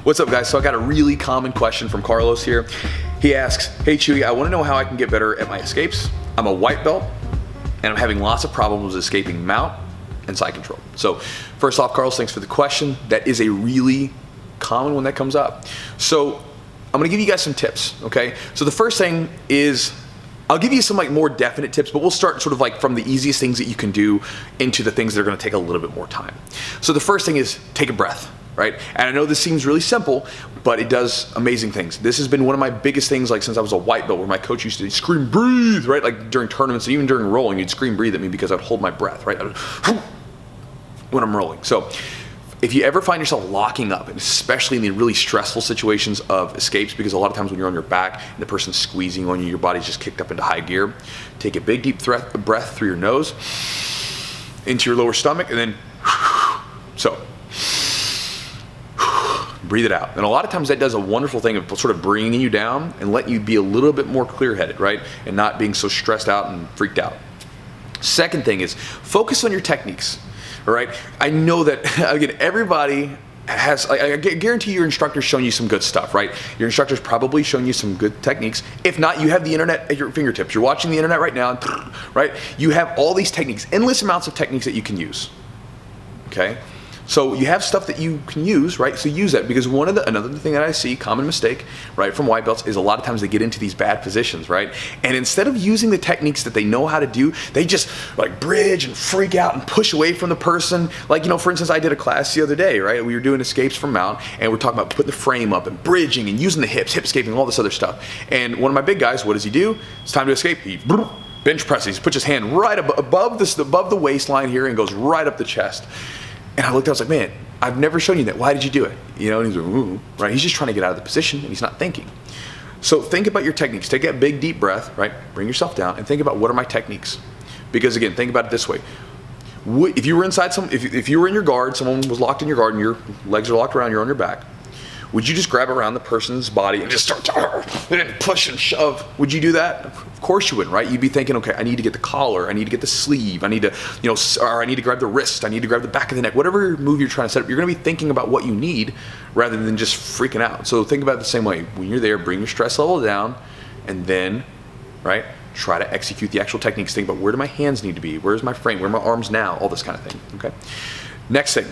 What's up, guys? So I got a really common question from Carlos here. He asks, hey Chewy, I want to know how I can get better at my escapes. I'm a white belt and I'm having lots of problems escaping mount and side control. So first off, Carlos, thanks for the question. That is a really common one that comes up. So I'm gonna give you guys some tips, okay? So the first thing is, I'll give you some like more definite tips, but we'll start sort of like from the easiest things that you can do into the things that are gonna take a little bit more time. So the first thing is take a breath, right? And I know this seems really simple, but it does amazing things. This has been one of my biggest things like since I was a white belt, where my coach used to scream, breathe, right? Like during tournaments and even during rolling, you'd scream, breathe at me because I'd hold my breath, right? When I'm rolling. So if you ever find yourself locking up, and especially in the really stressful situations of escapes, because a lot of times when you're on your back and the person's squeezing on you, your body's just kicked up into high gear, take a big deep breath through your nose, into your lower stomach, and then, so, breathe it out. And a lot of times that does a wonderful thing of sort of bringing you down and letting you be a little bit more clear-headed, right? And not being so stressed out and freaked out. Second thing is focus on your techniques. All right, I know that, again, everybody has, I guarantee your instructor's showing you some good stuff, right? Your instructor's probably showing you some good techniques. If not, you have the internet at your fingertips. You're watching the internet right now, right? You have all these techniques, endless amounts of techniques that you can use, okay? So you have stuff that you can use, right? So use that, because another thing that I see, common mistake, right, from white belts is a lot of times they get into these bad positions, right? And instead of using the techniques that they know how to do, they just like bridge and freak out and push away from the person. Like, you know, for instance, I did a class the other day, right? We were doing escapes from mount, and we're talking about putting the frame up and bridging and using the hips, hip escaping, all this other stuff. And one of my big guys, what does he do? It's time to escape. He bench presses. He puts his hand right above the waistline here and goes right up the chest. And I looked, I was like, man, I've never shown you that. Why did you do it? You know, and he's like, ooh, right? He's just trying to get out of the position and he's not thinking. So think about your techniques. Take that big, deep breath, right? Bring yourself down and think about, what are my techniques? Because again, think about it this way. If you were inside if you were in your guard, someone was locked in your guard and your legs are locked around, you're on your back, would you just grab around the person's body and just start to push and shove? Would you do that? Of course you wouldn't, right? You'd be thinking, okay, I need to get the collar, I need to get the sleeve, I need to, you know, or I need to grab the wrist, I need to grab the back of the neck. Whatever move you're trying to set up, you're gonna be thinking about what you need rather than just freaking out. So think about it the same way. When you're there, bring your stress level down, and then, right, try to execute the actual techniques. Think about, where do my hands need to be? Where's my frame? Where are my arms now? All this kind of thing, okay? Next thing.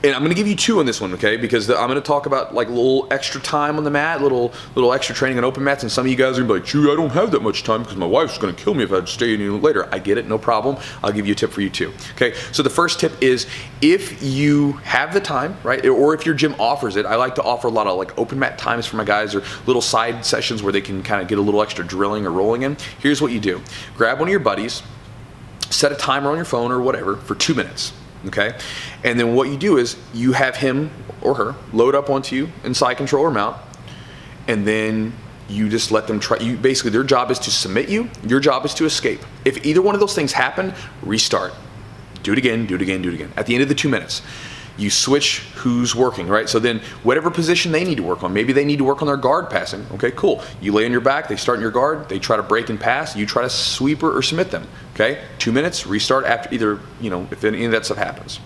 And I'm gonna give you two on this one, okay? Because I'm gonna talk about like a little extra time on the mat, little extra training on open mats, and some of you guys are gonna be like, Chew, I don't have that much time because my wife's gonna kill me if I stay any later. I get it, no problem. I'll give you a tip for you too, okay? So the first tip is, if you have the time, right, or if your gym offers it, I like to offer a lot of like open mat times for my guys, or little side sessions where they can kind of get a little extra drilling or rolling in. Here's what you do. Grab one of your buddies, set a timer on your phone or whatever for 2 minutes. Okay, and then what you do is you have him or her load up onto you in side control or mount, and then you just let them try. You basically, their job is to submit you, your job is to escape. If either one of those things happen, restart. Do it again, do it again, do it again. At the end of the 2 minutes, you switch who's working, right? So then whatever position they need to work on, maybe they need to work on their guard passing. Okay, cool. You lay on your back, they start in your guard, they try to break and pass, you try to sweep or submit them. Okay, 2 minutes, restart after either, you know, if any of that stuff happens.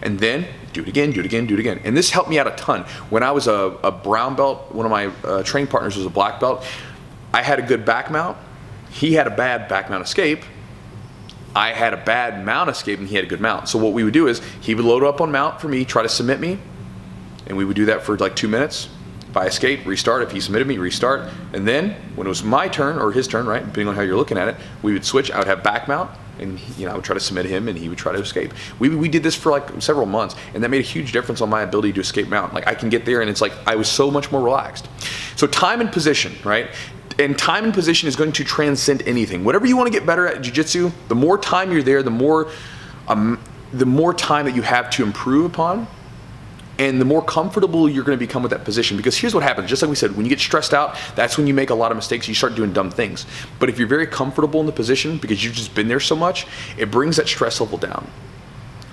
And then do it again, do it again, do it again. And this helped me out a ton. When I was a brown belt, one of my training partners was a black belt. I had a good back mount. He had a bad back mount escape. I had a bad mount escape and he had a good mount. So what we would do is, he would load up on mount for me, try to submit me, and we would do that for like 2 minutes. If I escape, restart. If he submitted me, restart. And then when it was my turn, or his turn, right, depending on how you're looking at it, we would switch. I would have back mount, and I would try to submit him and he would try to escape. We did this for like several months, and that made a huge difference on my ability to escape mount. Like, I can get there and it's like I was so much more relaxed. So time and position, right? And time and position is going to transcend anything. Whatever you want to get better at jiu-jitsu, the more time you're there, the more time that you have to improve upon, and the more comfortable you're going to become with that position. Because here's what happens, just like we said, when you get stressed out, that's when you make a lot of mistakes, you start doing dumb things. But if you're very comfortable in the position, because you've just been there so much, it brings that stress level down.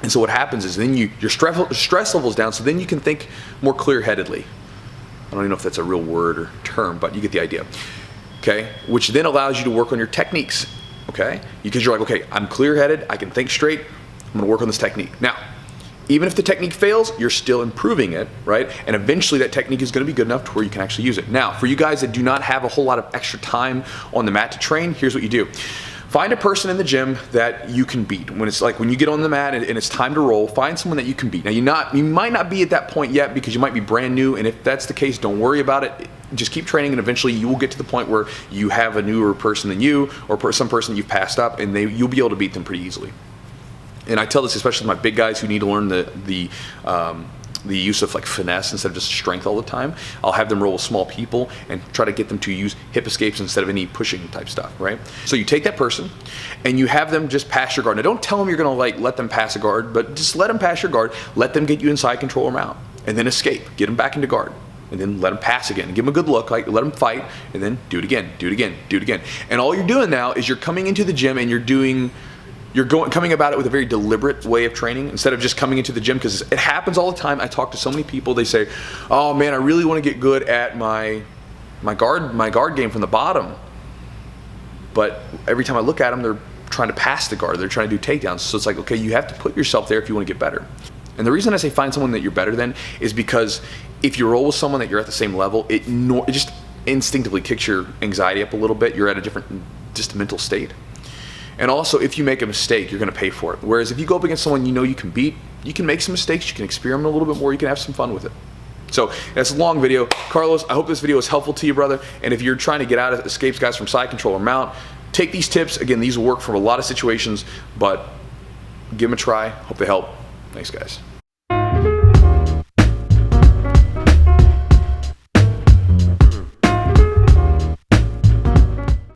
And so what happens is then your stress level's down, so then you can think more clear-headedly. I don't even know if that's a real word or term, but you get the idea. Okay, which then allows you to work on your techniques, okay? Because you're like, okay, I'm clear-headed, I can think straight, I'm gonna work on this technique. Now, Even if the technique fails, you're still improving it, right? And eventually that technique is gonna be good enough to where you can actually use it. Now, for you guys that do not have a whole lot of extra time on the mat to train, here's what you do. Find a person in the gym that you can beat. When it's like when you get on the mat and it's time to roll, find someone that you can beat. Now you might not be at that point yet because you might be brand new, and if that's the case, don't worry about it. Just keep training, and eventually you will get to the point where you have a newer person than you, or some person you've passed up, and you'll be able to beat them pretty easily. And I tell this especially to my big guys who need to learn the use of like finesse instead of just strength all the time. I'll have them roll with small people and try to get them to use hip escapes instead of any pushing type stuff, right? So you take that person and you have them just pass your guard. Now don't tell them you're gonna like let them pass a guard, but just let them pass your guard, let them get you inside, control them out, and then escape, get them back into guard. And then let them pass again. Give them a good look, like let them fight, and then do it again, do it again, do it again. And all you're doing now is you're coming into the gym and you're coming about it with a very deliberate way of training instead of just coming into the gym, because it happens all the time. I talk to so many people, they say, oh man, I really want to get good at my guard game from the bottom. But every time I look at them, they're trying to pass the guard, they're trying to do takedowns. So it's like, okay, you have to put yourself there if you want to get better. And the reason I say find someone that you're better than is because if you roll with someone that you're at the same level, it just instinctively kicks your anxiety up a little bit. You're at a different just mental state. And also, if you make a mistake, you're going to pay for it. Whereas if you go up against someone you know you can beat, you can make some mistakes, you can experiment a little bit more, you can have some fun with it. So that's a long video. Carlos, I hope this video was helpful to you, brother. And if you're trying to get out of escapes, guys, from side control or mount, take these tips. Again, these will work for a lot of situations, but give them a try. Hope they help. Thanks, guys.